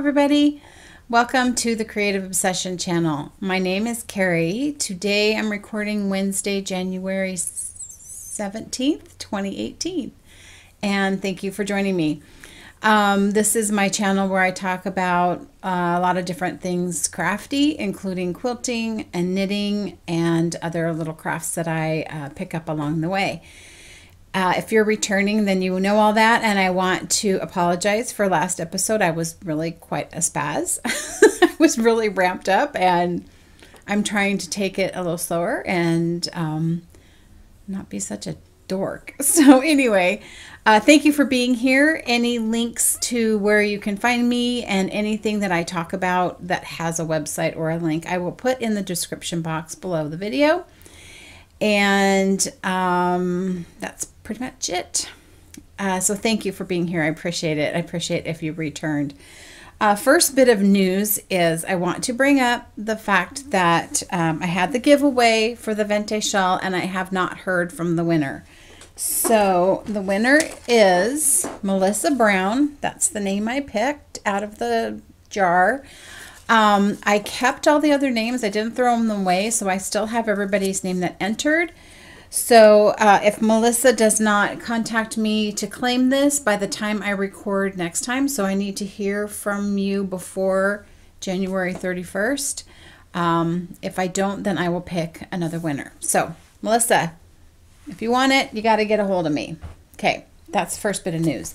everybody. Welcome to the Creative Obsession channel. My name is Carrie. Today I'm recording Wednesday, January 17th, 2018. And thank you for joining me. This is my channel where I talk about a lot of different things crafty, including quilting and knitting and other little crafts that I pick up along the way. If you're returning, then you know all that, and I want to apologize for last episode. I was really quite a spaz. I was really ramped up, and I'm trying to take it a little slower and not be such a dork. So anyway, thank you for being here. Any links to where you can find me and anything that I talk about that has a website or a link, I will put in the description box below the video. And that's pretty much it. So thank you for being here. I appreciate it. I appreciate if you returned. First bit of news is I want to bring up the fact that I had the giveaway for the Vente shawl and I have not heard from the winner. So the winner is Melissa Brown. That's the name I picked out of the jar. I kept all the other names. I didn't throw them away, so I still have everybody's name that entered. So if Melissa does not contact me to claim this by the time I record next time, so I need to hear from you before January 31st. If I don't, then I will pick another winner. So Melissa, if you want it, you got to get a hold of me. Okay. That's the first bit of news.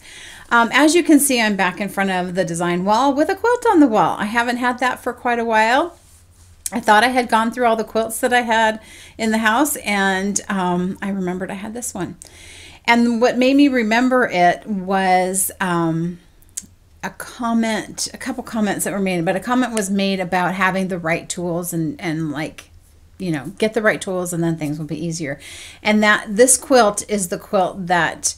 As you can see, I'm back in front of the design wall with a quilt on the wall. I haven't had that for quite a while. I thought I had gone through all the quilts that I had in the house, and I remembered I had this one. And what made me remember it was a couple comments that were made, but a comment was made about having the right tools and like, you know, get the right tools and then things will be easier. And that this quilt is the quilt that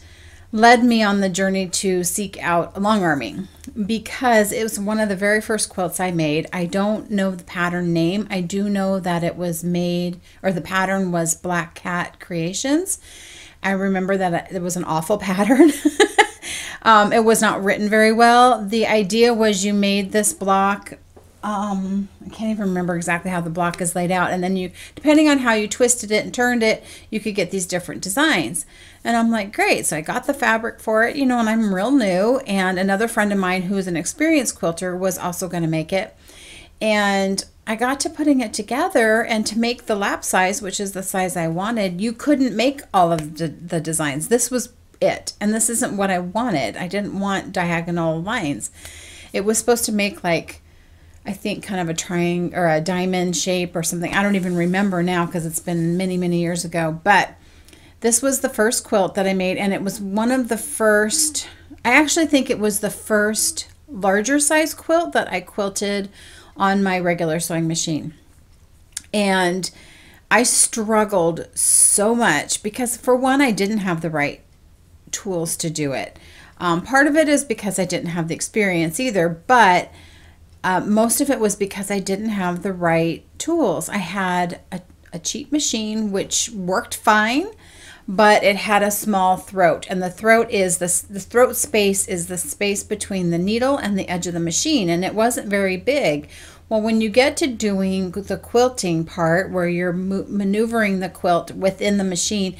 led me on the journey to seek out long arming, because it was one of the very first quilts I made. I don't know the pattern name. I do know that it was made, or the pattern was Black Cat Creations. I remember that it was an awful pattern. It was not written very well. The idea was you made this block. I can't even remember exactly how the block is laid out, and then you, depending on how you twisted it and turned it, you could get these different designs. And I'm like, great. So I got the fabric for it, you know, and I'm real new, and another friend of mine who is an experienced quilter was also going to make it. And I got to putting it together, and to make the lap size, which is the size I wanted, you couldn't make all of the designs. This was it, and this isn't what I wanted. I didn't want diagonal lines. It was supposed to make, like, I think kind of a triangle or a diamond shape or something. I don't even remember now because it's been many, many years ago. But this was the first quilt that I made, and it was one of the first, I actually think it was the first larger size quilt that I quilted on my regular sewing machine. And I struggled so much because, for one, I didn't have the right tools to do it. Part of it is because I didn't have the experience either, but most of it was because I didn't have the right tools. I had a cheap machine which worked fine, but it had a small throat, and the throat is the throat space is the space between the needle and the edge of the machine, and it wasn't very big. Well, when you get to doing the quilting part where you're maneuvering the quilt within the machine,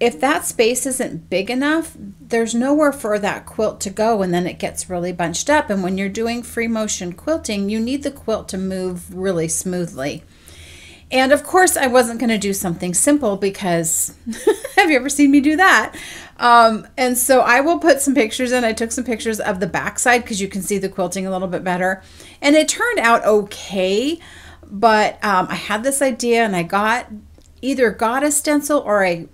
if that space isn't big enough, there's nowhere for that quilt to go, and then it gets really bunched up. And when you're doing free motion quilting, you need the quilt to move really smoothly. And of course, I wasn't going to do something simple because have you ever seen me do that? And so I will put some pictures in. I took some pictures of the backside because you can see the quilting a little bit better. And it turned out okay, but I had this idea, and I either got a stencil or I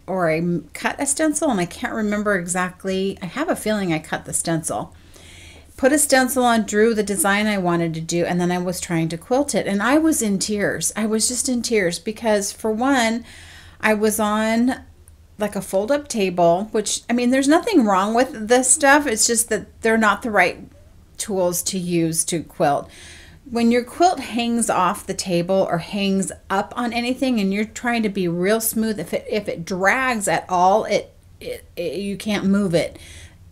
cut a stencil, and I can't remember exactly. I have a feeling I cut the stencil. Put a stencil on, drew the design I wanted to do, and then I was trying to quilt it. And I was in tears. I was just in tears because, for one, I was on like a fold-up table, which, I mean, there's nothing wrong with this stuff. It's just that they're not the right tools to use to quilt. When your quilt hangs off the table or hangs up on anything and you're trying to be real smooth, if it drags at all, you can't move it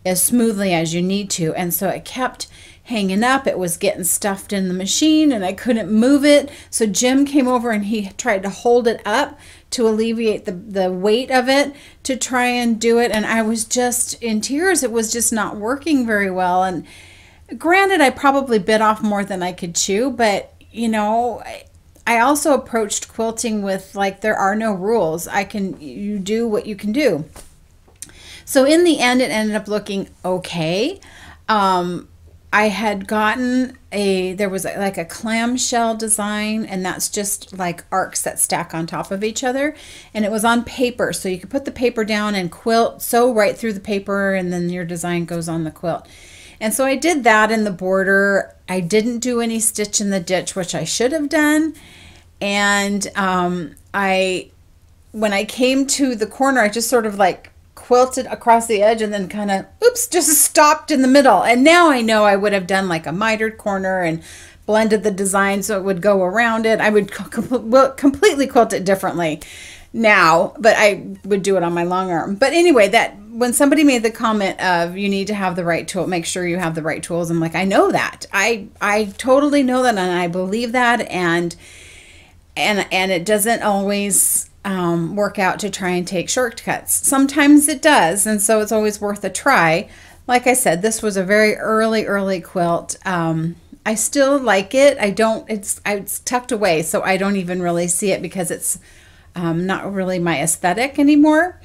as smoothly as you need to. And so it kept hanging up. It was getting stuffed in the machine and I couldn't move it. So Jim came over and he tried to hold it up to alleviate the weight of it to try and do it. And I was just in tears. It was just not working very well. And granted, I probably bit off more than I could chew, but you know, I also approached quilting with like, there are no rules. You do what you can do. So in the end, it ended up looking okay. I had gotten there was like a clamshell design, and that's just like arcs that stack on top of each other. And it was on paper, so you could put the paper down and quilt, sew right through the paper, and then your design goes on the quilt. And so I did that in the border. I didn't do any stitch in the ditch, which I should have done. And when I came to the corner, I just sort of like quilted across the edge and then kind of, oops, just stopped in the middle. And now I know I would have done like a mitered corner and blended the design so it would go around it. I would completely quilt it differently now, but I would do it on my long arm. But anyway, that when somebody made the comment of you need to have the right tool, make sure you have the right tools. I'm like, I know that. I totally know that, and I believe that, and it doesn't always work out to try and take shortcuts. Sometimes it does, and so it's always worth a try. Like I said, this was a very early quilt. I still like it. It's tucked away, so I don't even really see it because it's not really my aesthetic anymore.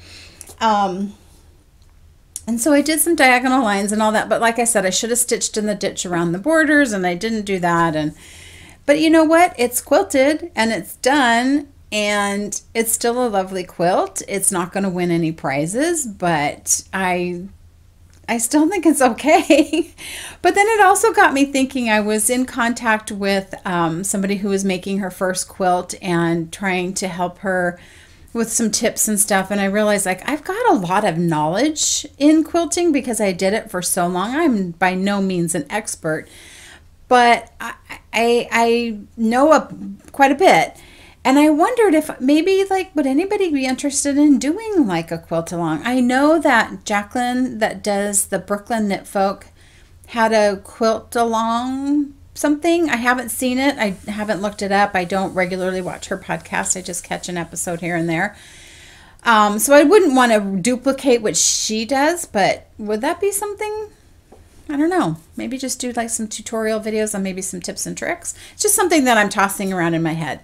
And so I did some diagonal lines and all that, but like I said, I should have stitched in the ditch around the borders, and I didn't do that. But you know what? It's quilted and it's done, and it's still a lovely quilt. It's not going to win any prizes, but I still think it's okay. But then it also got me thinking. I was in contact with somebody who was making her first quilt and trying to help her with some tips and stuff. And I realized, like, I've got a lot of knowledge in quilting because I did it for so long. I'm by no means an expert, but I know quite a bit. And I wondered if maybe, like, would anybody be interested in doing like a quilt along? I know that Jacqueline, that does the Brooklyn Knit Folk, had a quilt along something. I haven't seen it. I haven't looked it up. I don't regularly watch her podcast. I just catch an episode here and there. So I wouldn't want to duplicate what she does, but would that be something? I don't know. Maybe just do like some tutorial videos on maybe some tips and tricks. It's just something that I'm tossing around in my head.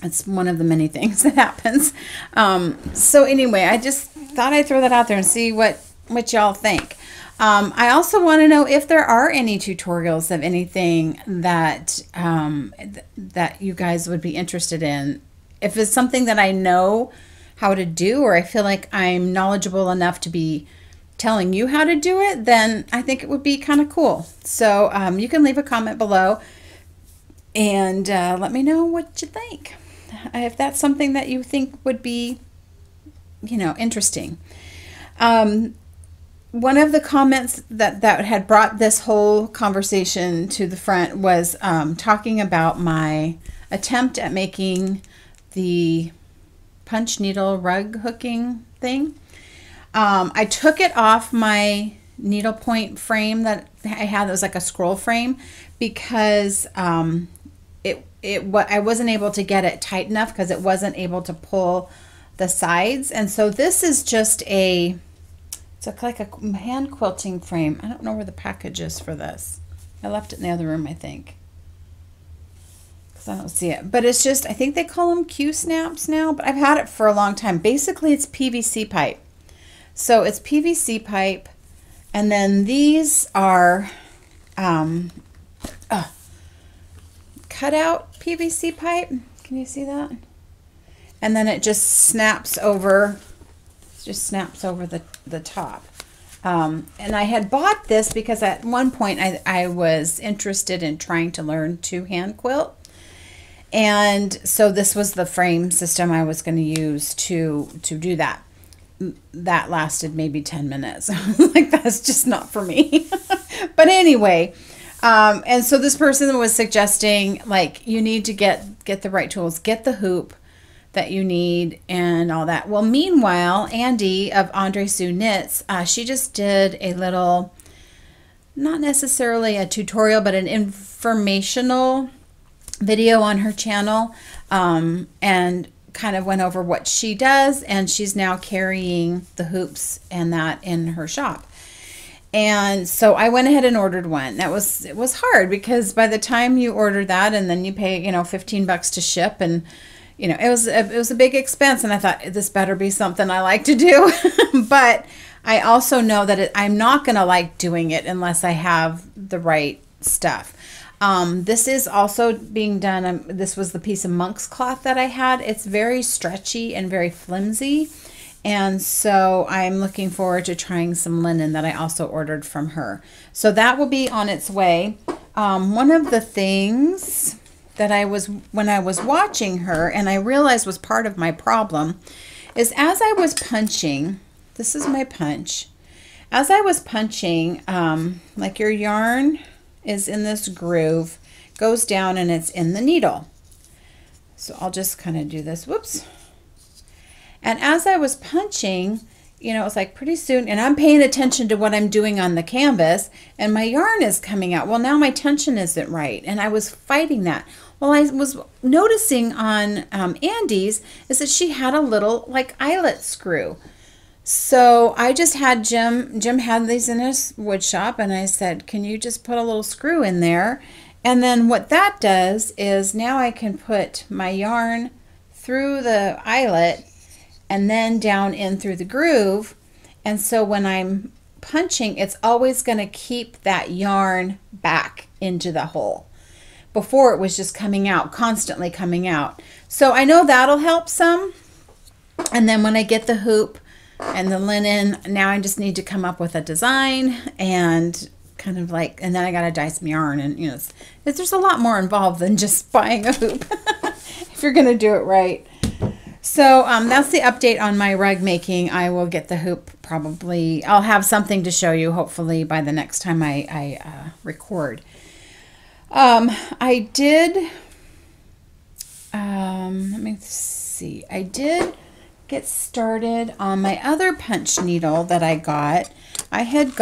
It's one of the many things that happens. So anyway, I just thought I'd throw that out there and see what y'all think. I also want to know if there are any tutorials of anything that that you guys would be interested in. If it's something that I know how to do, or I feel like I'm knowledgeable enough to be telling you how to do it, then I think it would be kind of cool. So you can leave a comment below and let me know what you think. If that's something that you think would be, you know, interesting. One of the comments that had brought this whole conversation to the front was talking about my attempt at making the punch needle rug hooking thing. I took it off my needlepoint frame that I had. It was like a scroll frame because I wasn't able to get it tight enough because it wasn't able to pull the sides. And so this is just it's like a hand quilting frame. I don't know where the package is for this. I left it in the other room, I think, because I don't see it. But it's just, I think they call them Q-snaps now, but I've had it for a long time. Basically, it's PVC pipe. So it's PVC pipe, and then these are cut out PVC pipe. Can you see that? And then it just snaps over. The top. And I had bought this because at one point I was interested in trying to learn to hand quilt. And so this was the frame system I was going to use to do that. That lasted maybe 10 minutes. Like, that's just not for me. But anyway, and so this person was suggesting, like, you need to get the right tools, get the hoop that you need and all that. Well, meanwhile, Andy of Andre Sue Knits, she just did a little not necessarily a tutorial, but an informational video on her channel, and kind of went over what she does, and she's now carrying the hoops and that in her shop. And so I went ahead and ordered one. It was hard because by the time you order that and then you pay, you know, $15 to ship, and you know, it was a big expense, and I thought this better be something I like to do. But I also know that I'm not going to like doing it unless I have the right stuff. This is also being done. This was the piece of monk's cloth that I had. It's very stretchy and very flimsy. And so I'm looking forward to trying some linen that I also ordered from her. So that will be on its way. One of the things that when I was watching her, and I realized was part of my problem, is as I was punching, this is my punch. As I was punching, like your yarn is in this groove, goes down, and it's in the needle. So I'll just kind of do this, whoops. And as I was punching, you know, it was like pretty soon, and I'm paying attention to what I'm doing on the canvas, and my yarn is coming out. Well, now my tension isn't right, and I was fighting that. Well, I was noticing on Andy's is that she had a little like eyelet screw. So I just had Jim had these in his wood shop, and I said, can you just put a little screw in there? And then what that does is now I can put my yarn through the eyelet and then down in through the groove. And so when I'm punching, it's always going to keep that yarn back into the hole. Before it was just coming out, constantly coming out. So I know that'll help some. And then when I get the hoop and the linen, now I just need to come up with a design and kind of like, and then I got to dye some yarn, and you know, there's a lot more involved than just buying a hoop if you're going to do it right. So that's the update on my rug making. I will get the hoop probably. I'll have something to show you hopefully by the next time I record. I did, let me see. I did get started on my other punch needle that I got. I had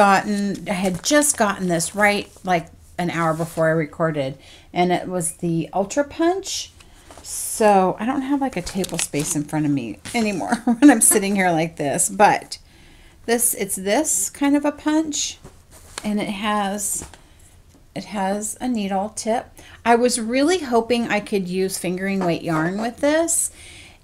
just gotten this right like an hour before I recorded, and it was the Ultra Punch. So I don't have like a table space in front of me anymore when I'm sitting here like this, but it's this kind of a punch, and it has a needle tip. I was really hoping I could use fingering weight yarn with this,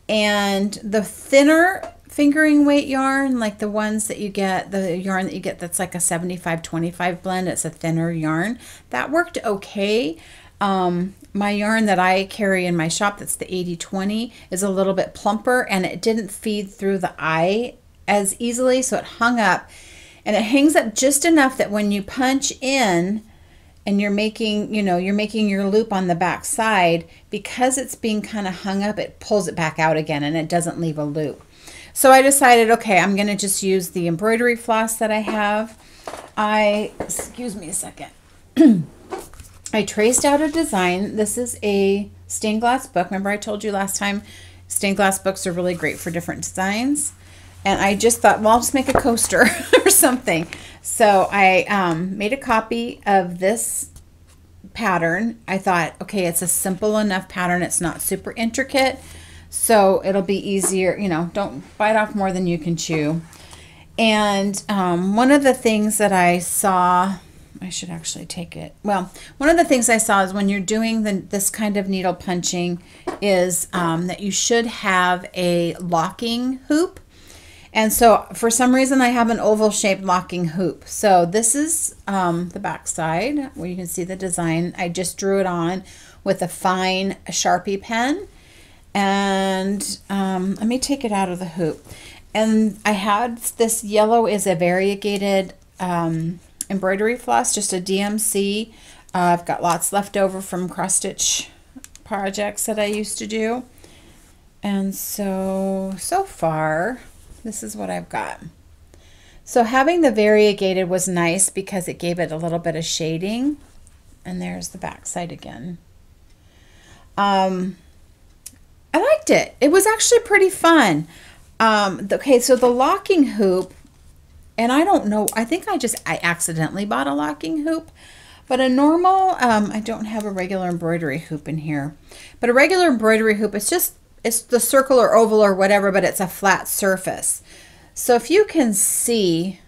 and the thinner fingering weight yarn, like the ones that you get, the yarn that you get that's like a 75-25 blend, it's a thinner yarn, that worked okay. My yarn that I carry in my shop, that's the 80-20, is a little bit plumper, and it didn't feed through the eye as easily, so it hung up, and it hangs up just enough that when you punch in and you're making your loop on the back side, because it's being kind of hung up, it pulls it back out again and it doesn't leave a loop. So I decided, okay, I'm going to just use the embroidery floss that I have. Excuse me a second. I traced out a design. This is a stained glass book. Remember I told you last time stained glass books are really great for different designs. And I just thought, well, I'll just make a coaster or something. So I made a copy of this pattern. I thought, okay, it's a simple enough pattern. It's not super intricate. So it'll be easier, you know, don't bite off more than you can chew. And one of the things that I saw, I should actually take it. Well, one of the things I saw is when you're doing this kind of needle punching is that you should have a locking hoop. And so for some reason I have an oval shaped locking hoop. So this is the back side where you can see the design. I just drew it on with a fine Sharpie pen. And let me take it out of the hoop. And I had this yellow is a variegated embroidery floss, just a DMC. I've got lots left over from cross stitch projects that I used to do. And so far, this is what I've got. So having the variegated was nice because it gave it a little bit of shading. And there's the back side again. I liked it. It was actually pretty fun. Okay, so the locking hoop, And I don't know, I think I accidentally bought a locking hoop. But a normal, I don't have a regular embroidery hoop in here. But a regular embroidery hoop, it's the circle or oval or whatever, but it's a flat surface. So if you can see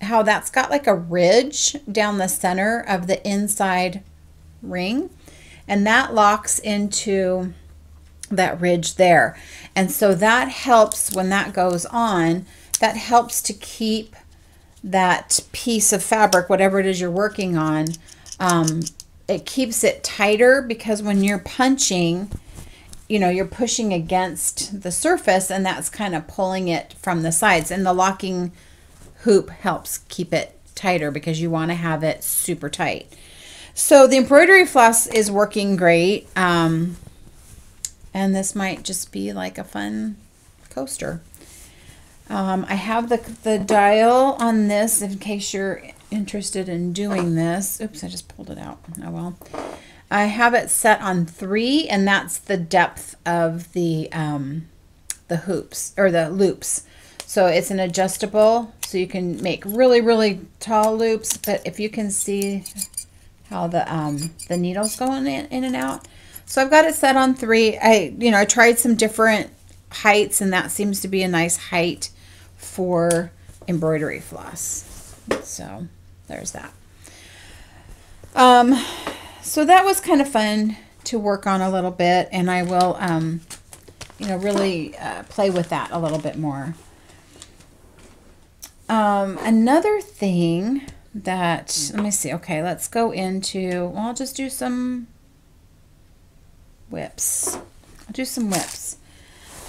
how that's got like a ridge down the center of the inside ring, and that locks into that ridge there. And so that helps when that goes on, that helps to keep that piece of fabric, whatever it is you're working on, it keeps it tighter, because when you're punching, you know, you're pushing against the surface and that's kind of pulling it from the sides, and the locking hoop helps keep it tighter because you want to have it super tight. So the embroidery floss is working great, and this might just be like a fun coaster. I have the dial on this in case you're interested in doing this. Oops, I just pulled it out. Oh well. I have it set on 3, and that's the depth of the hoops or the loops. So it's an adjustable, so you can make really, really tall loops. But if you can see how the needle's going in and out. So I've got it set on 3. I tried some different heights, and that seems to be a nice height for embroidery floss. So there's that. So that was kind of fun to work on a little bit, and I will really play with that a little bit more. Another thing that, let me see, okay, let's go into, well, I'll just do some whips. I'll do some whips.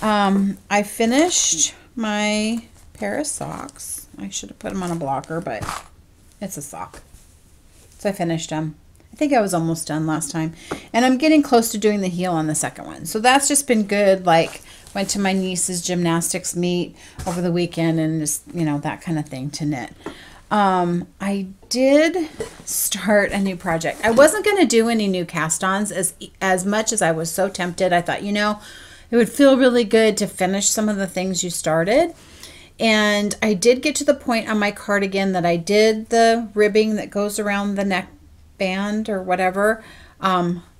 I finished my pair of socks. I should have put them on a blocker, but it's a sock. So I finished them. I think I was almost done last time. And I'm getting close to doing the heel on the second one. So that's just been good. Like, went to my niece's gymnastics meet over the weekend and just, that kind of thing to knit. I did start a new project. I wasn't going to do any new cast-ons as much as I was so tempted. I thought, it would feel really good to finish some of the things you started. And I did get to the point on my cardigan that I did the ribbing that goes around the neck band or whatever.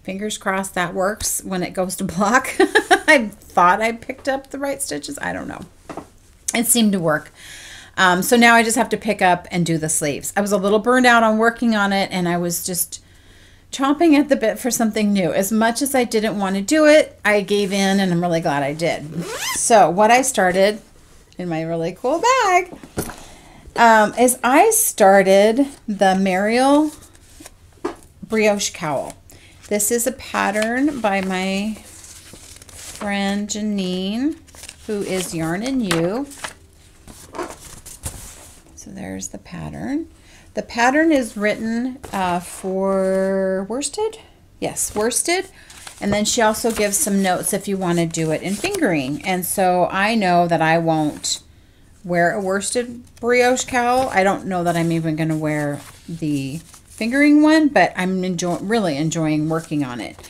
Fingers crossed that works when it goes to block. I thought I picked up the right stitches. I don't know. It seemed to work. So now I just have to pick up and do the sleeves. I was a little burned out on working on it, and I was just chomping at the bit for something new. As much as I didn't want to do it, I gave in, and I'm really glad I did. So what I started in my really cool bag is I started the Mariel brioche cowl. This is a pattern by my friend Janine, who is Yarn and You. So there's the pattern. The pattern is written for worsted. Yes, worsted. And then she also gives some notes if you want to do it in fingering. And so I know that I won't wear a worsted brioche cowl. I don't know that I'm even going to wear the fingering one, but I'm really enjoying working on it.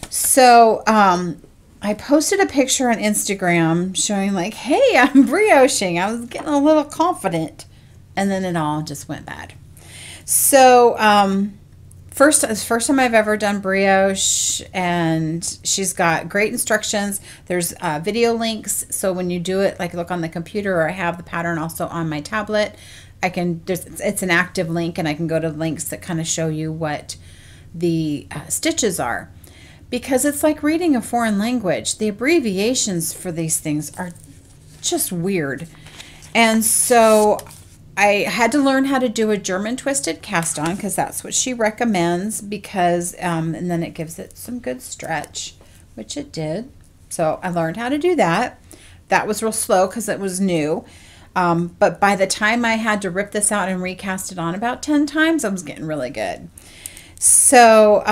So I posted a picture on Instagram showing like, hey, I'm brioching. I was getting a little confident, and then it all just went bad. So first time I've ever done brioche, and she's got great instructions. There's video links, so when you do it, like look on the computer, or I have the pattern also on my tablet. It's an active link, and I can go to links that kind of show you what the stitches are, because it's like reading a foreign language. The abbreviations for these things are just weird. And so I had to learn how to do a German twisted cast on, because that's what she recommends, because and then it gives it some good stretch, which it did. So I learned how to do that. That was real slow because it was new. But by the time I had to rip this out and recast it on about 10 times, I was getting really good. So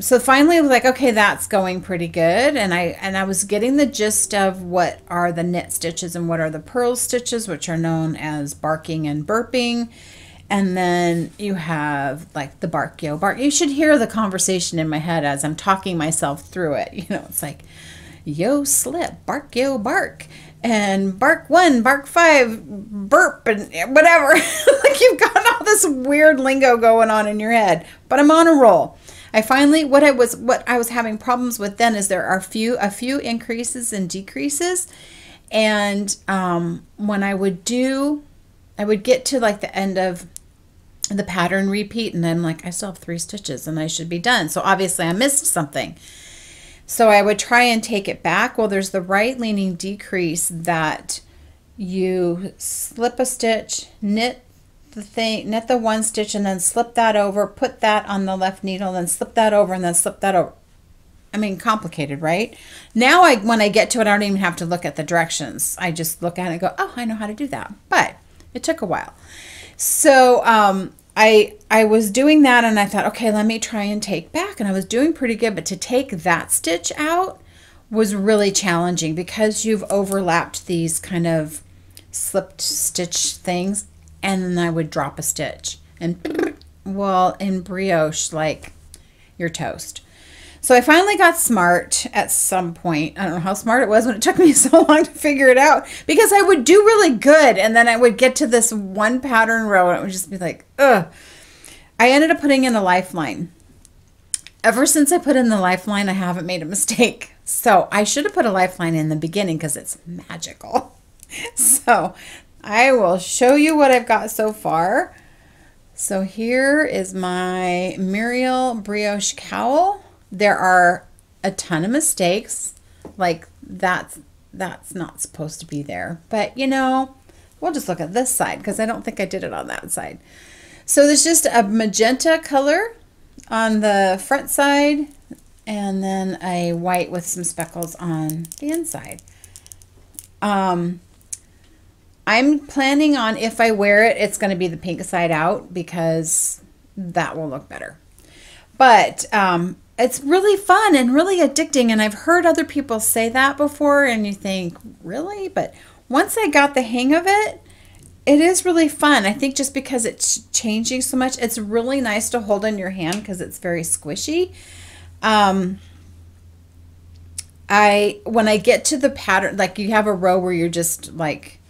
so finally I was like, okay, that's going pretty good. And I was getting the gist of what are the knit stitches and what are the purl stitches, which are known as barking and burping. And then you have like the bark, yo, bark. You should hear the conversation in my head as I'm talking myself through it. It's like, yo, slip, bark, yo, bark. and bark 1, bark 5, burp, and whatever. Like you've got all this weird lingo going on in your head, but I'm on a roll. I finally, what I was having problems with then is there are a few increases and decreases. And when I would get to like the end of the pattern repeat, and I'm like, I still have 3 stitches and I should be done. So obviously I missed something. So I would try and take it back. Well, there's the right leaning decrease that you slip a stitch, knit the 1 stitch, and then slip that over, put that on the left needle, then slip that over, and then slip that over. I mean, complicated, right? Now when I get to it, I don't even have to look at the directions. I just look at it and go, oh, I know how to do that. But it took a while. So I was doing that, and I thought, okay, let me try and take back. And I was doing pretty good, but to take that stitch out was really challenging because you've overlapped these kind of slipped stitch things, and then I would drop a stitch. And, well, in brioche, like, you're toast. So I finally got smart at some point. I don't know how smart it was when it took me so long to figure it out, because I would do really good, and then I would get to this one pattern row and it would just be like, ugh. I ended up putting in a lifeline. Ever since I put in the lifeline, I haven't made a mistake. So I should have put a lifeline in the beginning because it's magical. So I will show you what I've got so far. So here is my Muriel brioche cowl. There are a ton of mistakes, like that's not supposed to be there, but you know, we'll just look at this side because I don't think I did it on that side. So there's just a magenta color on the front side, and then a white with some speckles on the inside. I'm planning on, if I wear it, it's going to be the pink side out because that will look better. But it's really fun and really addicting, and I've heard other people say that before, and you think, really? But once I got the hang of it, it is really fun. I think just because it's changing so much, it's really nice to hold in your hand because it's very squishy. When I get to the pattern, like you have a row where you're just like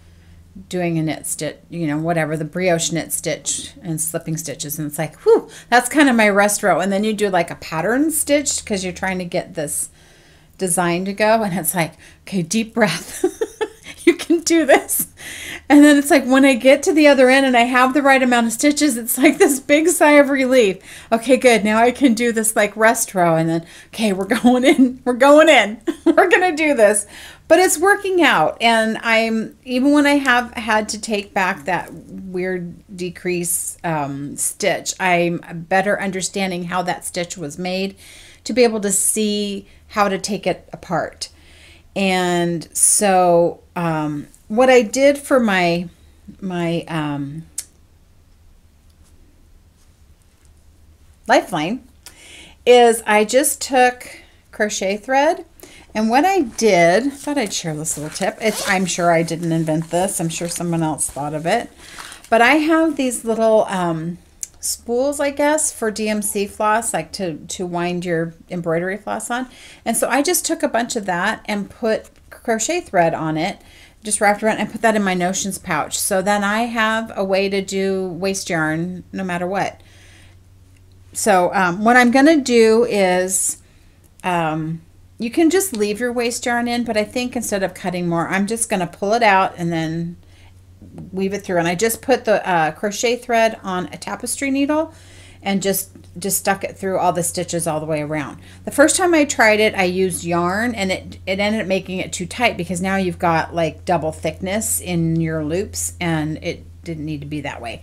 doing a knit stitch, you know, whatever, the brioche knit stitch and slipping stitches, and it's like, whew, that's kind of my rest row. And then you do like a pattern stitch because you're trying to get this design to go, and it's like, okay, deep breath. You can do this. And then it's like when I get to the other end and I have the right amount of stitches, it's like this big sigh of relief. Okay, good. Now I can do this like rest row, and then, okay, we're going in. We're going in. We're going to do this. But it's working out. And even when I have had to take back that weird decrease stitch, I'm better understanding how that stitch was made to be able to see how to take it apart. And so what I did for my lifeline is I just took crochet thread, and what I did, I thought I'd share this little tip. I'm sure I didn't invent this. I'm sure someone else thought of it. But I have these little spools, I guess, for DMC floss, like to wind your embroidery floss on. And so I just took a bunch of that and put crochet thread on it, just wrapped around, and put that in my notions pouch. So then I have a way to do waste yarn no matter what. So what I'm going to do is you can just leave your waste yarn in, but I think instead of cutting more, I'm just going to pull it out and then weave it through. And I just put the crochet thread on a tapestry needle and just stuck it through all the stitches all the way around. The first time I tried it, I used yarn, and it ended up making it too tight because now you've got like double thickness in your loops, and it didn't need to be that way.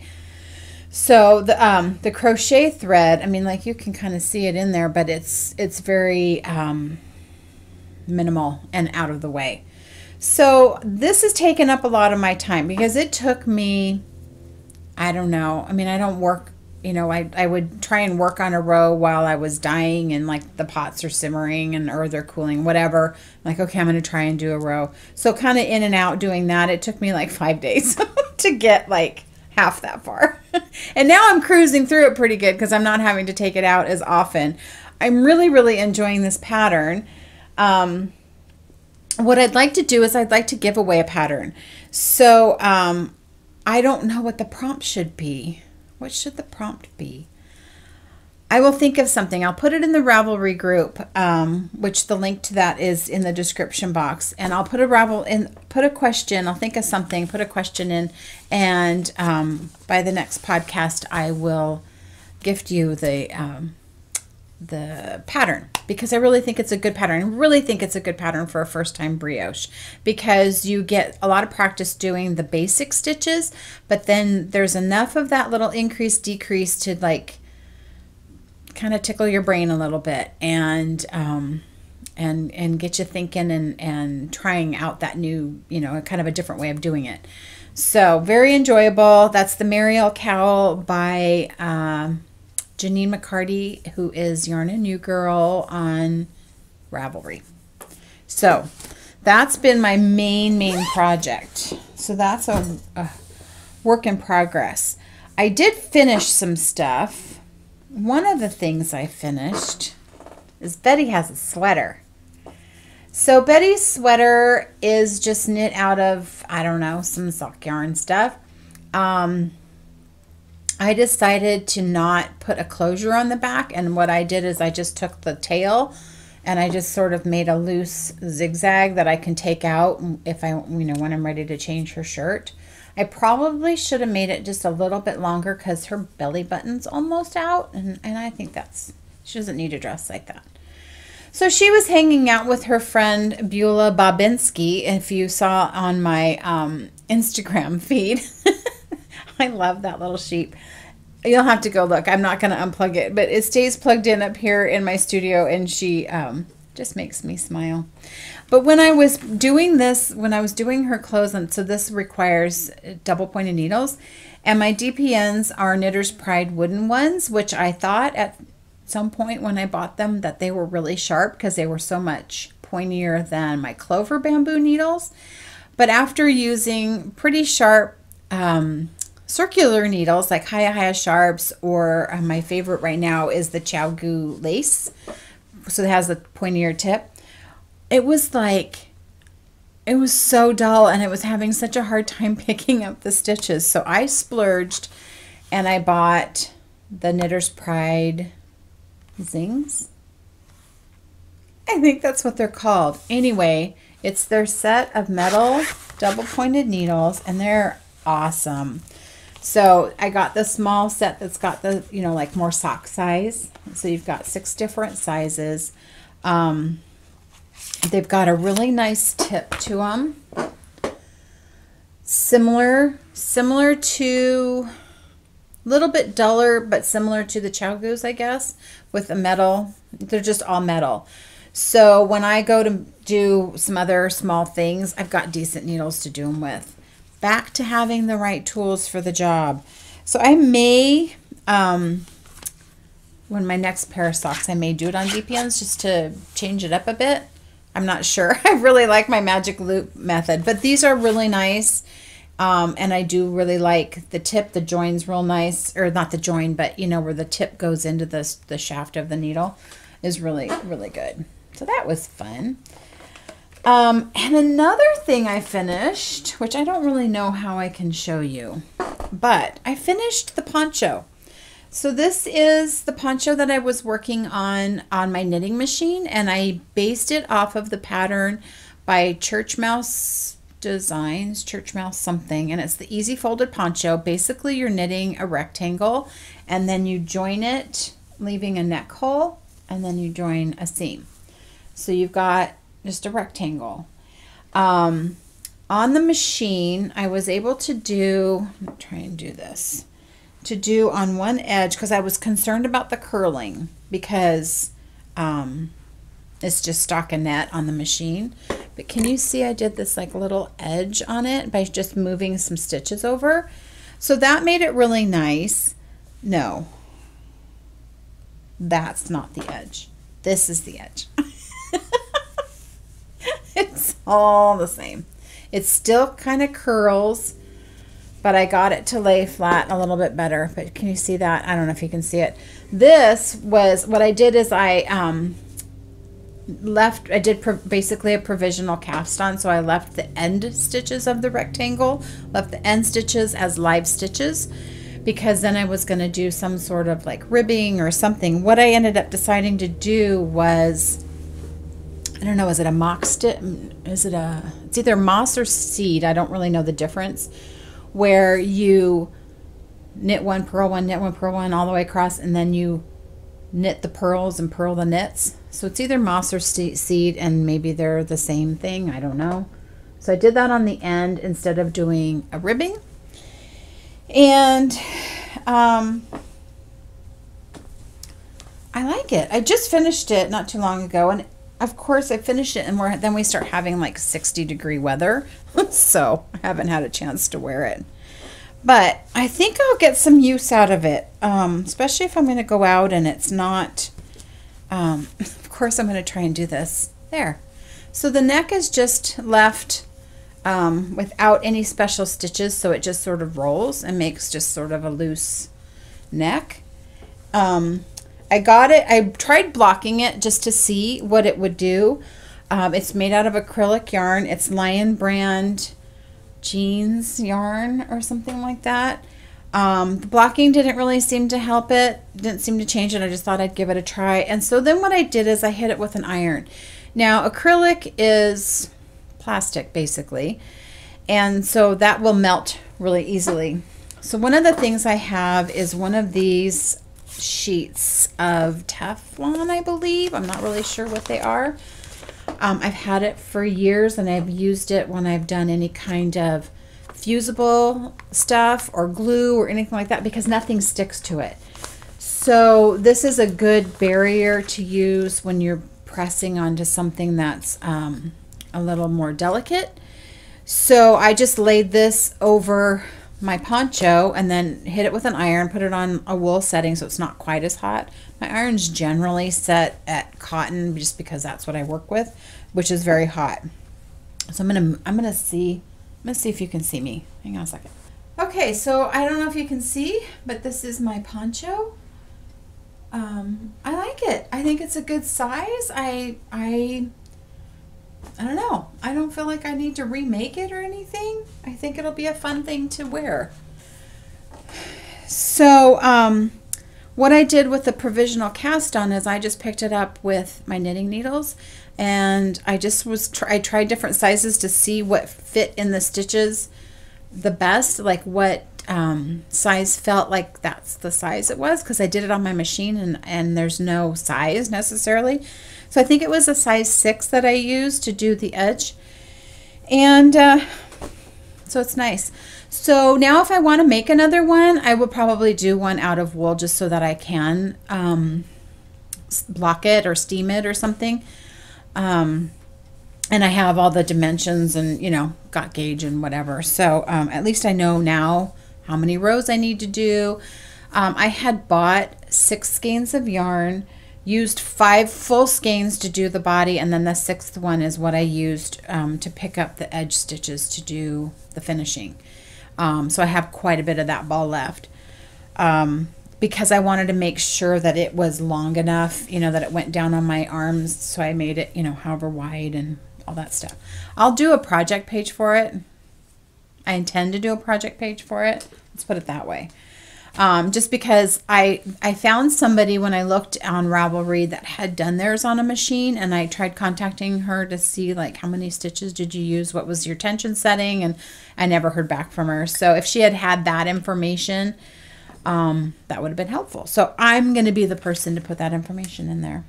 So the crochet thread, I mean, like you can kind of see it in there, but it's very minimal and out of the way. So this has taken up a lot of my time because it took me, I don't know, I mean, I don't work, you know, I would try and work on a row while I was dyeing, and like the pots are simmering or they're cooling, whatever. I'm like, okay, I'm going to try and do a row. So kind of in and out doing that. It took me like 5 days to get like half that far. And now I'm cruising through it pretty good because I'm not having to take it out as often. I'm really, really enjoying this pattern. what I'd like to do is I'd like to give away a pattern. So I don't know what the prompt should be. What should the prompt be? I will think of something. I'll put it in the Ravelry group, which the link to that is in the description box. And I'll put a question. I'll think of something, put a question in, and by the next podcast, I will gift you the pattern, because I really think it's a good pattern. I really think it's a good pattern for a first-time brioche, because you get a lot of practice doing the basic stitches, but then there's enough of that little increase decrease to like kind of tickle your brain a little bit and get you thinking and trying out that new, you know, kind of a different way of doing it. So very enjoyable. That's the Mariel Cowl by Janine McCarty, who is Yarn and New Girl on Ravelry. So that's been my main project. So that's a work in progress. I did finish some stuff. One of the things I finished is Betty has a sweater. So Betty's sweater is just knit out of, I don't know, some sock yarn stuff. I decided to not put a closure on the back, and what I did is I just took the tail and I just sort of made a loose zigzag that I can take out if I, you know, when I'm ready to change her shirt. I probably should have made it just a little bit longer because her belly button's almost out, and I think she doesn't need a dress like that. So she was hanging out with her friend Beulah Babinski, if you saw on my Instagram feed. I love that little sheep. You'll have to go look. I'm not going to unplug it, but it stays plugged in up here in my studio, and she just makes me smile. But when I was doing this, when I was doing her clothes, and so this requires double pointed needles, and my DPNs are Knitter's Pride wooden ones, which I thought at some point when I bought them that they were really sharp because they were so much pointier than my Clover bamboo needles. But after using pretty sharp circular needles like Hiya Sharps, or my favorite right now is the Chow-Gu lace, so it has a pointier tip. It was so dull, and it was having such a hard time picking up the stitches. So I splurged and I bought the Knitter's Pride Zings. I think that's what they're called. Anyway, it's their set of metal double pointed needles, and they're awesome. So I got the small set that's got the, you know, like more sock size. So you've got 6 different sizes. They've got a really nice tip to them. Similar to, a little bit duller, but similar to the Chow-Gus, I guess, with the metal. They're just all metal. So when I go to do some other small things, I've got decent needles to do them with. Back to having the right tools for the job. So I may, when my next pair of socks, I may do it on DPNs just to change it up a bit. I'm not sure. I really like my magic loop method, but these are really nice. And I do really like the tip. The join's real nice, or not the join, but you know, where the tip goes into the shaft of the needle is really, really good. So that was fun. And another thing I finished, which I don't really know how I can show you, but I finished the poncho. So this is the poncho that I was working on my knitting machine, and I based it off of the pattern by Church Mouse Designs, Church Mouse something, and it's the easy folded poncho. Basically, you're knitting a rectangle, and then you join it, leaving a neck hole, and then you join a seam. So you've got just a rectangle. On the machine, I was able to do, I'm trying to do this, to do on one edge, because I was concerned about the curling, because it's just stockinette on the machine. But can you see I did this like little edge on it by just moving some stitches over? So that made it really nice. No, that's not the edge. This is the edge. It's all the same. It still kind of curls, but I got it to lay flat a little bit better. But can you see that? I don't know if you can see it. This was, what I did is I I did basically a provisional cast on, so I left the end stitches of the rectangle, left the end stitches as live stitches, because then I was going to do some sort of like ribbing or something. What I ended up deciding to do was, I don't know, is it a mock stitch? It's either moss or seed. I don't really know the difference, where you knit one, purl one, knit one, purl one all the way across, and then you knit the pearls and purl the knits. So it's either moss or seed, and maybe they're the same thing. I don't know. So I did that on the end instead of doing a ribbing. And I like it. I just finished it not too long ago, and of course I finished it, and then we start having like 60-degree weather. So I haven't had a chance to wear it. But I think I'll get some use out of it, especially if I'm going to go out and it's not, of course I'm going to try and do this. There. So the neck is just left without any special stitches, so it just sort of rolls and makes just sort of a loose neck. I got it, I tried blocking it just to see what it would do. It's made out of acrylic yarn. It's Lion Brand jeans yarn or something like that. The blocking didn't really seem to help it, didn't seem to change it. I just thought I'd give it a try. And so then what I did is I hit it with an iron. Now acrylic is plastic basically, and so that will melt really easily. So one of the things I have is one of these sheets of Teflon, I believe. I'm not really sure what they are. I've had it for years, and I've used it when I've done any kind of fusible stuff or glue or anything like that, because nothing sticks to it. So this is a good barrier to use when you're pressing onto something that's a little more delicate. So I just laid this over my poncho and then hit it with an iron, put it on a wool setting so it's not quite as hot. My iron's generally set at cotton just because that's what I work with, which is very hot. So I'm gonna see if you can see me. Hang on a second. Okay, so I don't know if you can see, but this is my poncho. I like it. I think it's a good size. I don't know. I don't feel like I need to remake it or anything. I think it'll be a fun thing to wear. So what I did with the provisional cast on is I just picked it up with my knitting needles, and I tried different sizes to see what fit in the stitches the best, like what size felt like that's the size it was, because I did it on my machine and there's no size necessarily. So I think it was a size 6 that I used to do the edge. And so it's nice. So now if I want to make another one, I will probably do one out of wool just so that I can block it or steam it or something. And I have all the dimensions and, you know, got gauge and whatever. So at least I know now how many rows I need to do. I had bought 6 skeins of yarn, used 5 full skeins to do the body, and then the 6th one is what I used to pick up the edge stitches to do the finishing. So I have quite a bit of that ball left because I wanted to make sure that it was long enough, you know, that it went down on my arms. So I made it, you know, however wide and all that stuff. I'll do a project page for it. I intend to do a project page for it. Let's put it that way. Just because I found somebody when I looked on Ravelry that had done theirs on a machine, and I tried contacting her to see like how many stitches did you use, what was your tension setting, and I never heard back from her. So if she had had that information, that would have been helpful. So I'm going to be the person to put that information in there.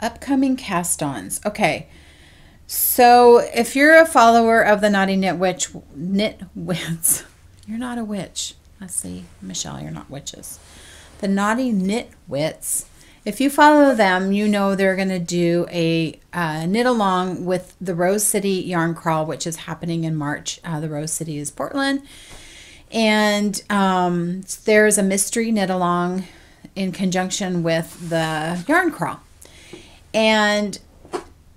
Upcoming cast-ons. Okay. So if you're a follower of the Naughty Knitwits, you're not a witch. Let's see, Michelle, you're not witches. The Naughty Knitwits, if you follow them, you know they're going to do a knit along with the Rose City Yarn Crawl, which is happening in March. The Rose City is Portland. And there's a mystery knit along in conjunction with the Yarn Crawl. And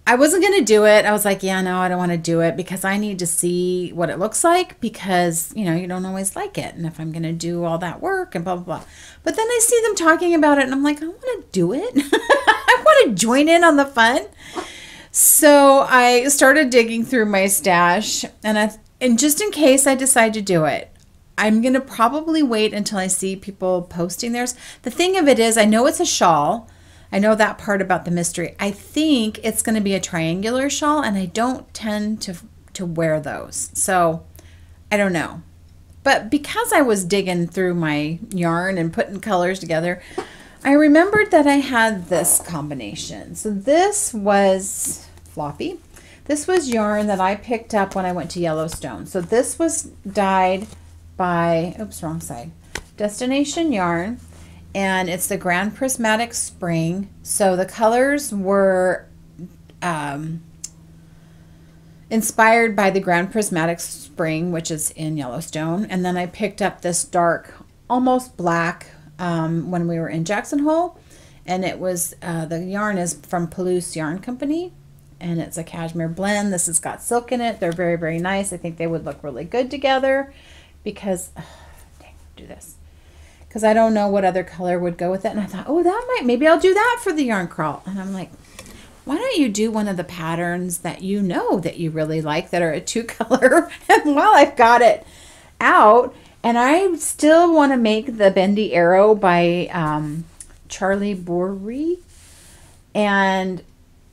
I wasn't going to do it. I was like, yeah, no, I don't want to do it because I need to see what it looks like because, you know, you don't always like it. And if I'm going to do all that work and blah, blah, blah. But then I see them talking about it and I'm like, I want to do it. I want to join in on the fun. So I started digging through my stash and just in case I decide to do it, I'm going to probably wait until I see people posting theirs. The thing of it is, I know it's a shawl. I know that part about the mystery. I think it's going to be a triangular shawl, and I don't tend to wear those. So I don't know. But because I was digging through my yarn and putting colors together, I remembered that I had this combination. So this was floppy. This was yarn that I picked up when I went to Yellowstone. So this was dyed by, oops, wrong side, Destination Yarn. And it's the Grand Prismatic Spring. So the colors were inspired by the Grand Prismatic Spring, which is in Yellowstone. And then I picked up this dark, almost black when we were in Jackson Hole. And it was, the yarn is from Palouse Yarn Company. And it's a cashmere blend. This has got silk in it. They're very, very nice. I think they would look really good together because, dang, do this. Because I don't know what other color would go with it. And I thought, oh, maybe I'll do that for the yarn crawl. And I'm like, why don't you do one of the patterns that you know that you really like that are a 2-color? And while I've got it out, and I still want to make the Bendy Arrow by Charlie Bory. And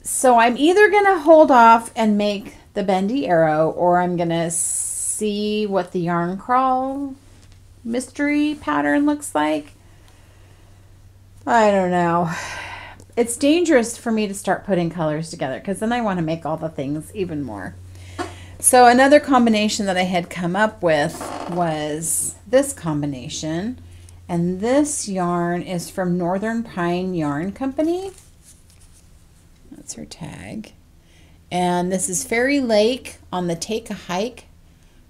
so I'm either going to hold off and make the Bendy Arrow, or I'm going to see what the yarn crawl mystery pattern looks like. I don't know. It's dangerous for me to start putting colors together because then I want to make all the things even more. So another combination that I had come up with was this combination, and this yarn is from Northern Pine Yarn Company. That's her tag. And this is Fairy Lake on the Take a Hike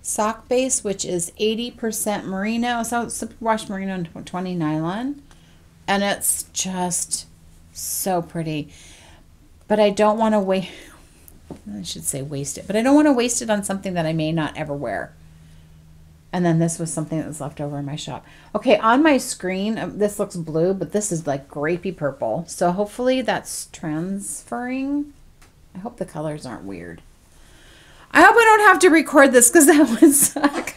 sock base, which is 80% merino, so it's washed merino and 20 nylon, and it's just so pretty. But I don't want to I should say waste it, but I don't want to waste it on something that I may not ever wear. And then this was something that was left over in my shop. Okay, on my screen, this looks blue, but this is like grapey purple, so hopefully that's transferring. I hope the colors aren't weird. I hope I don't have to record this because that would suck.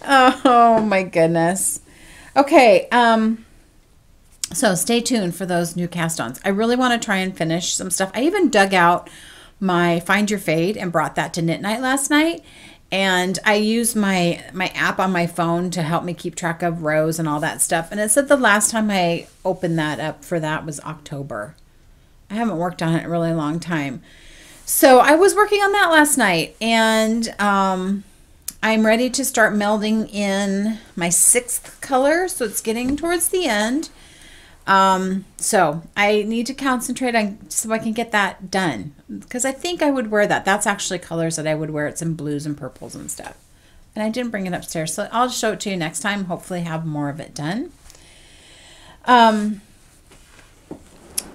Oh my goodness. Okay, so stay tuned for those new cast-ons. I really want to try and finish some stuff. I even dug out my Find Your Fade and brought that to Knit Night last night. And I used my app on my phone to help me keep track of rows and all that stuff. And it said the last time I opened that up for that was October. I haven't worked on it in a really long time. So I was working on that last night, and I'm ready to start melding in my 6th color, so it's getting towards the end. So I need to concentrate on so I can get that done, because I think I would wear that. That's actually colors that I would wear. It's in blues and purples and stuff. And I didn't bring it upstairs, so I'll show it to you next time. Hopefully have more of it done.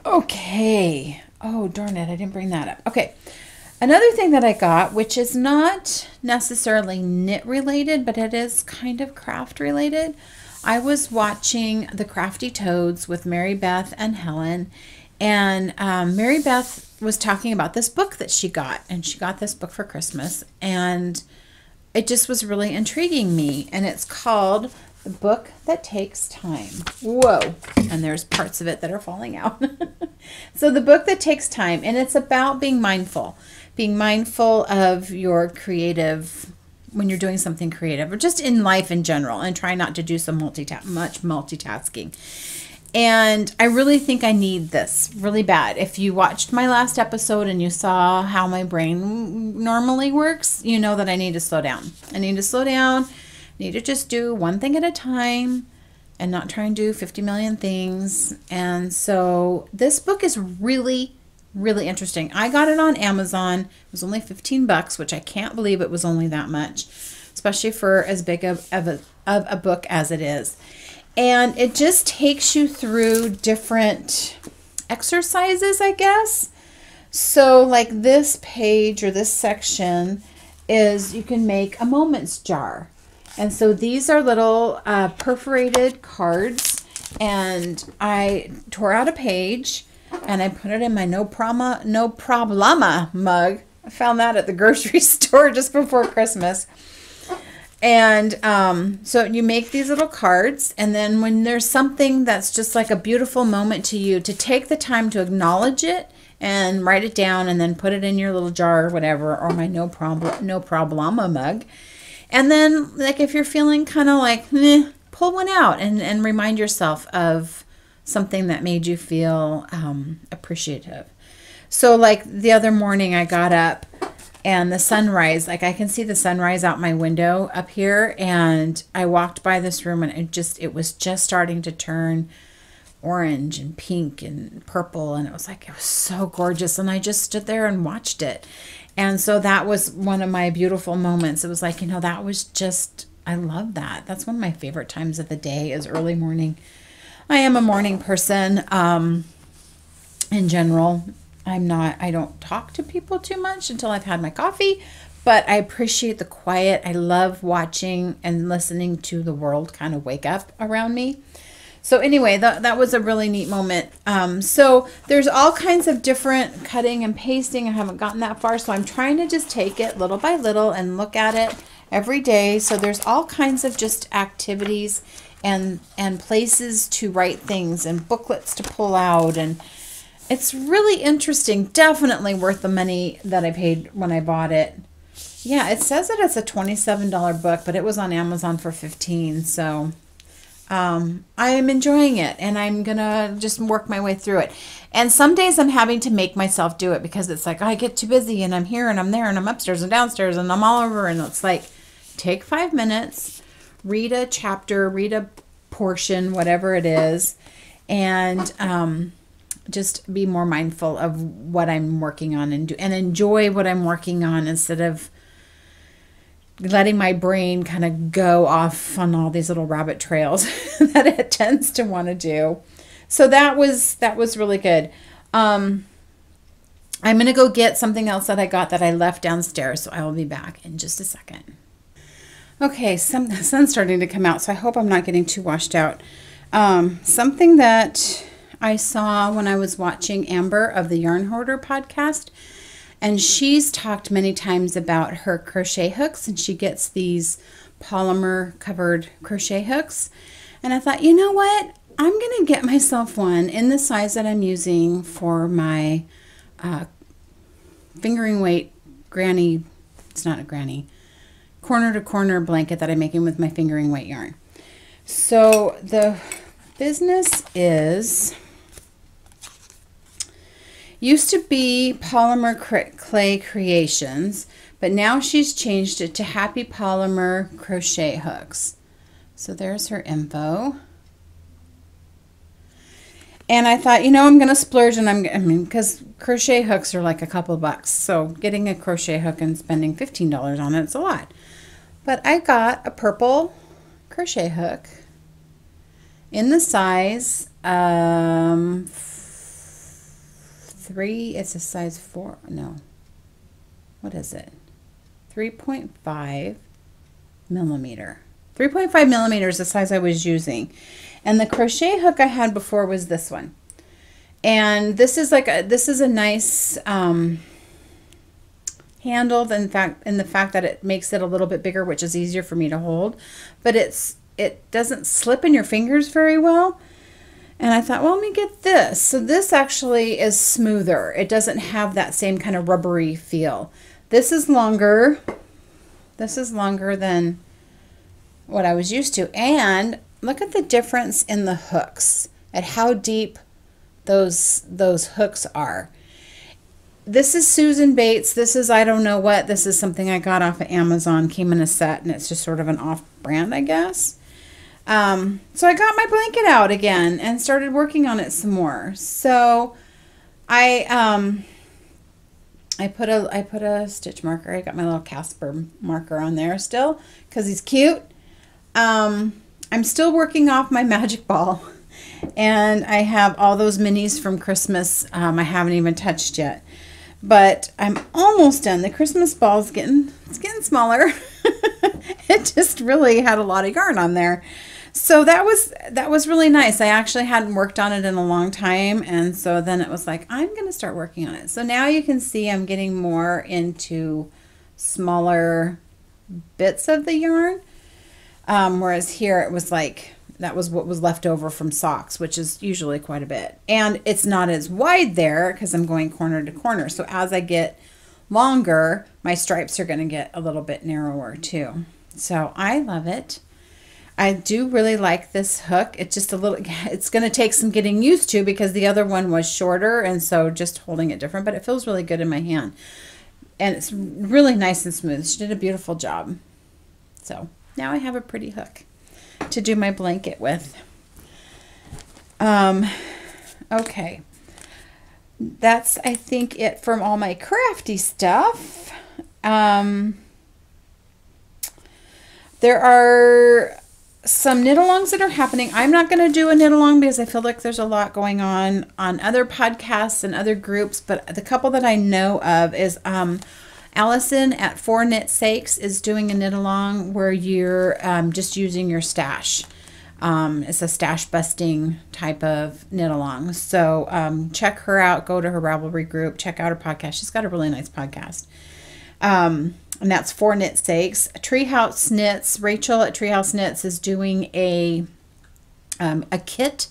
Okay. Oh, darn it. I didn't bring that up. Okay. Another thing that I got, which is not necessarily knit related, but it is kind of craft related. I was watching The Crafty Toads with Mary Beth and Helen. And Mary Beth was talking about this book that she got. And she got this book for Christmas. And it just was really intriguing me. And it's called The Book That Takes Time. Whoa. And there's parts of it that are falling out. So The Book That Takes Time. And it's about being mindful. Being mindful of your creative, when you're doing something creative, or just in life in general, and try not to do so much multitasking. And I really think I need this really bad. If you watched my last episode and you saw how my brain normally works, you know that I need to slow down. I need to slow down. I need to just do one thing at a time and not try and do 50 million things. And so this book is really interesting. I got it on Amazon. It was only 15 bucks, which I can't believe it was only that much, especially for as big of a book as it is. And it just takes you through different exercises, I guess, So like this page or this section is, you can make a moments jar. And so these are little perforated cards, and I tore out a page and I put it in my no problema mug. I found that at the grocery store just before Christmas. And so you make these little cards, and then when there's something that's just like a beautiful moment to you, to take the time to acknowledge it and write it down, and then put it in your little jar or whatever, or my no problema mug. And then, like, if you're feeling kind of like, pull one out and remind yourself of something that made you feel appreciative. So like the other morning I got up and the sunrise, like I can see the sunrise out my window up here, and I walked by this room and it was just starting to turn orange and pink and purple, and it was so gorgeous, and I just stood there and watched it. And so that was one of my beautiful moments. It was like, that was just, I love that. That's one of my favorite times of the day, is early morning. I am a morning person in general. I don't talk to people too much until I've had my coffee, but I appreciate the quiet. I love watching and listening to the world kind of wake up around me. So anyway, that was a really neat moment. So there's all kinds of different cutting and pasting. I haven't gotten that far, so I'm trying to just take it little by little and look at it every day. So there's all kinds of just activities and places to write things and booklets to pull out, and it's really interesting. Definitely worth the money that I paid when I bought it. Yeah, it says that it's a $27 book, but it was on Amazon for $15. So I am enjoying it, and I'm going to just work my way through it. And some days I'm having to make myself do it, because it's like I get too busy, and I'm here and I'm there and I'm upstairs and downstairs and I'm all over. And it's like, take 5 minutes, read a chapter, read a portion, whatever it is, and just be more mindful of what I'm working on, and enjoy what I'm working on, instead of letting my brain kind of go off on all these little rabbit trails that it tends to want to do. So that was really good. I'm going to go get something else that I got that I left downstairs, so I will be back in just a second. Okay, the sun's starting to come out, so I hope I'm not getting too washed out. Something that I saw when I was watching Amber of the Yarn Hoarder podcast, and she's talked many times about her crochet hooks, and she gets these polymer covered crochet hooks. And I thought, you know what? I'm going to get myself one in the size that I'm using for my fingering weight granny, it's not a granny, corner to corner blanket that I'm making with my fingering weight yarn. So the business used to be Polymer Clay Creations, but now she's changed it to Happy Polymer Crochet Hooks. So there's her info. And I thought, I'm going to splurge, and because crochet hooks are like a couple bucks. So getting a crochet hook and spending $15 on it's a lot. But I got a purple crochet hook in the size 3, it's a size 4, no, what is it? 3.5 millimeter. 3.5 millimeters, the size I was using. And the crochet hook I had before was this one. And this is a nice handle, in the fact that it makes it a little bit bigger, which is easier for me to hold. But it doesn't slip in your fingers very well. And I thought, well, let me get this. So this actually is smoother. It doesn't have that same kind of rubbery feel. This is longer. This is longer than what I was used to. And look at the difference in the hooks, at how deep those hooks are. This is Susan Bates. This is I don't know what. This is something I got off of Amazon. Came in a set, and it's just sort of an off-brand, I guess. So I got my blanket out again and started working on it some more. So I put a stitch marker. I got my little Casper marker on there still because he's cute. I'm still working off my magic ball, and I have all those minis from Christmas I haven't even touched yet. But I'm almost done. The Christmas ball is getting smaller. It just really had a lot of yarn on there. So that was really nice. I actually hadn't worked on it in a long time, and so then it was like, I'm going to start working on it. So now you can see I'm getting more into smaller bits of the yarn, whereas here it was like, that was what was left over from socks, which is usually quite a bit. And it's not as wide there because I'm going corner to corner. So as I get longer, my stripes are going to get a little bit narrower too. So I love it. I do really like this hook. It's just a little, it's going to take some getting used to because the other one was shorter, and so just holding it different, but it feels really good in my hand. And it's really nice and smooth. She did a beautiful job. So now I have a pretty hook to do my blanket with. Okay. That's, I think, it from all my crafty stuff. There are some knit-alongs that are happening. I'm not going to do a knit-along because I feel like there's a lot going on other podcasts and other groups, but the couple that I know of is Allison at 4 Knit Sakes is doing a knit-along where you're just using your stash. It's a stash busting type of knit-along. So check her out. Go to her Ravelry group. Check out her podcast. She's got a really nice podcast. And that's 4 Knit Sakes. Treehouse Knits, Rachel at Treehouse Knits is doing a kit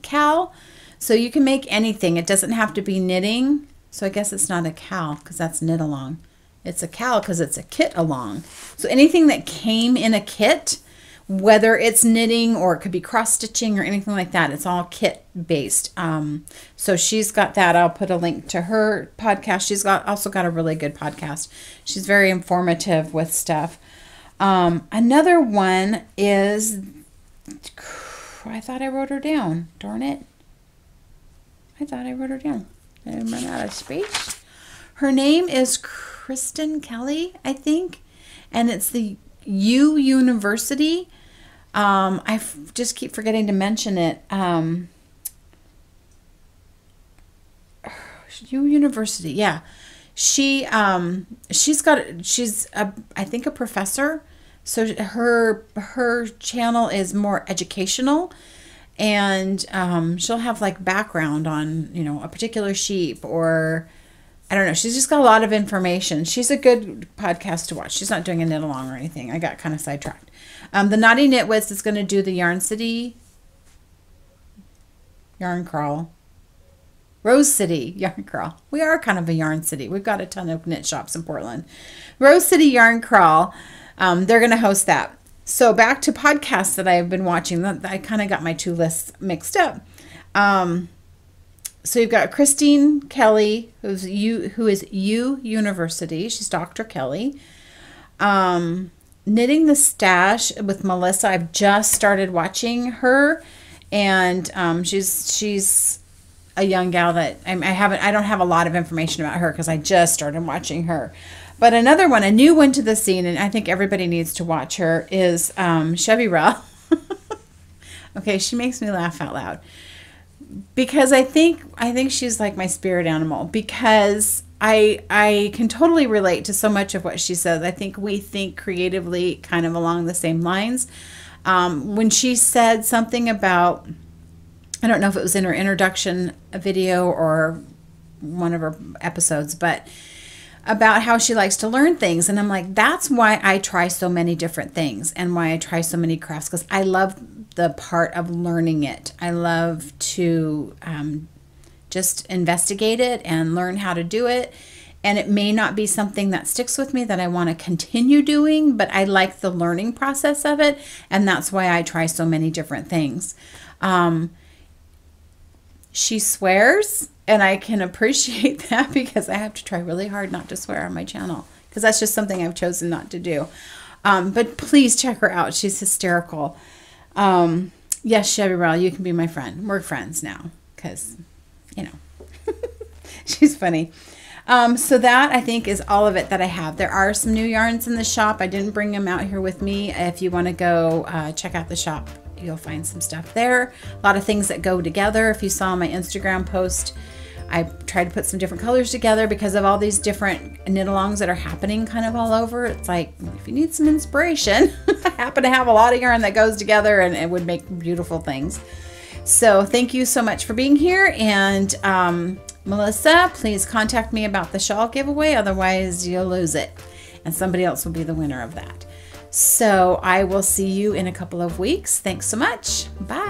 cowl. So you can make anything. It doesn't have to be knitting. So I guess it's not a cowl because that's knit along. It's a cowl because it's a kit along. So anything that came in a kit, whether it's knitting or it could be cross stitching or anything like that, it's all kit based. So she's got that. I'll put a link to her podcast. She's also got a really good podcast. She's very informative with stuff. Another one is, I thought I wrote her down. Darn it. I thought I wrote her down. I ran out of space. Her name is Kristen Kelly, I think. And it's the U University. I just keep forgetting to mention it. U University, yeah. She's I think a professor. So her channel is more educational, and she'll have like background on, you know, a particular sheep, or I don't know. She's just got a lot of information. She's a good podcast to watch. She's not doing a knit along or anything. I got kind of sidetracked. The Naughty Knitwits is going to do the Yarn City Yarn Crawl. Rose City Yarn Crawl. We are kind of a yarn city. We've got a ton of knit shops in Portland. Rose City Yarn Crawl. They're going to host that. So back to podcasts that I've been watching. I kind of got my two lists mixed up. So you've got Christine Kelly, who is U University. She's Dr. Kelly. Knitting the Stash with Melissa. I've just started watching her, and she's a young gal that I don't have a lot of information about her because I just started watching her. But another one, a new one to the scene, and I think everybody needs to watch her, is Chevy Rell. Okay, she makes me laugh out loud. Because I think she's like my spirit animal, because I can totally relate to so much of what she says. I think we think creatively kind of along the same lines. When she said something about, I don't know if it was in her introduction video or one of her episodes, but about how she likes to learn things. And I'm like, that's why I try so many different things and why I try so many crafts, because I love the part of learning it. I love to just investigate it and learn how to do it. And it may not be something that sticks with me that I want to continue doing, but I like the learning process of it. And that's why I try so many different things. She swears, and I can appreciate that because I have to try really hard not to swear on my channel, because that's just something I've chosen not to do. But please check her out. She's hysterical. Yes, Chevy Rell, you can be my friend. We're friends now because, you know, she's funny. So that, I think, is all of it that I have. There are some new yarns in the shop. I didn't bring them out here with me. If you want to go check out the shop, you'll find some stuff there. A lot of things that go together. If you saw my Instagram post, I tried to put some different colors together because of all these different knit-alongs that are happening kind of all over. It's like, if you need some inspiration, I happen to have a lot of yarn that goes together and it would make beautiful things. So thank you so much for being here. And Melissa, please contact me about the shawl giveaway. Otherwise, you'll lose it. And somebody else will be the winner of that. So I will see you in a couple of weeks. Thanks so much. Bye.